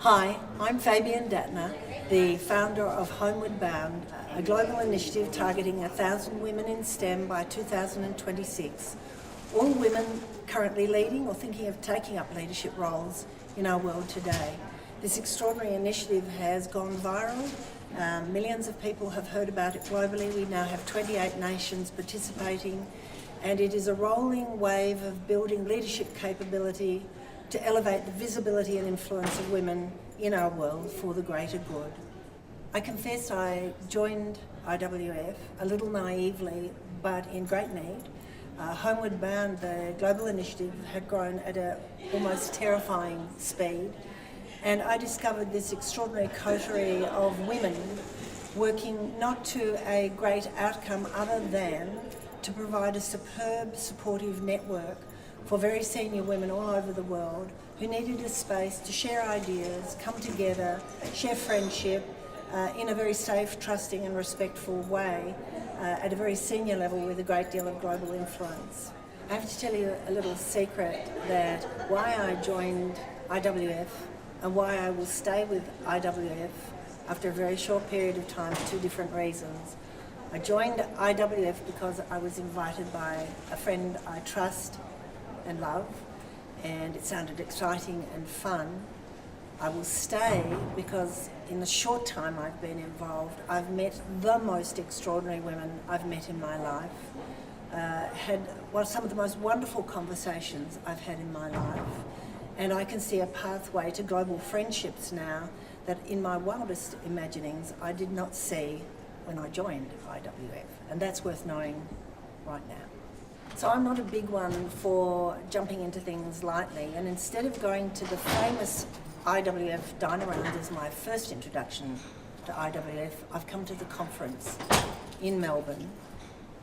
Hi, I'm Fabian Dattner, the founder of Homeward, a global initiative targeting 1,000 women in STEM by 2026. All women currently leading or thinking of taking up leadership roles in our world today. This extraordinary initiative has gone viral. Millions of people have heard about it globally. We now have 28 nations participating, and it is a rolling wave of building leadership capability to elevate the visibility and influence of women in our world for the greater good. I confess I joined IWF a little naively, but in great need. Homeward Bound, the global initiative, had grown at an almost terrifying speed, and I discovered this extraordinary coterie of women working not to a great outcome other than to provide a superb supportive network for very senior women all over the world who needed a space to share ideas, come together, share friendship in a very safe, trusting and respectful way at a very senior level with a great deal of global influence. I have to tell you a little secret that why I joined IWF and why I will stay with IWF after a very short period of time for two different reasons. I joined IWF because I was invited by a friend I trust and love, and it sounded exciting and fun. I will stay because in the short time I've been involved, I've met the most extraordinary women I've met in my life, had some of the most wonderful conversations I've had in my life, and I can see a pathway to global friendships now that in my wildest imaginings I did not see when I joined IWF, and that's worth knowing right now. So I'm not a big one for jumping into things lightly, and instead of going to the famous IWF Dattner round as my first introduction to IWF, I've come to the conference in Melbourne,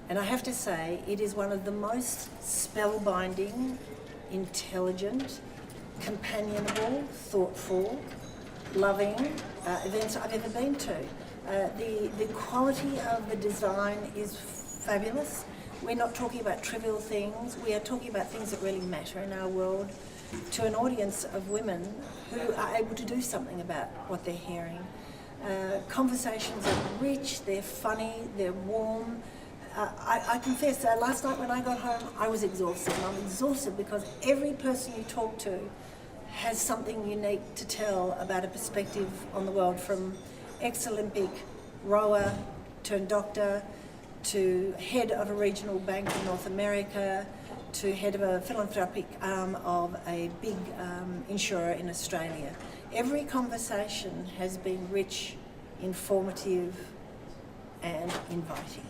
and I have to say it is one of the most spellbinding, intelligent, companionable, thoughtful, loving events I've ever been to. The quality of the design is fabulous. We're not talking about trivial things, we are talking about things that really matter in our world to an audience of women who are able to do something about what they're hearing. Conversations are rich, they're funny, they're warm. I confess, last night when I got home, I was exhausted, and I'm exhausted because every person you talk to has something unique to tell about a perspective on the world, from ex-Olympic rower turned doctor, to head of a regional bank in North America, to head of a philanthropic arm of a big insurer in Australia. Every conversation has been rich, informative and inviting.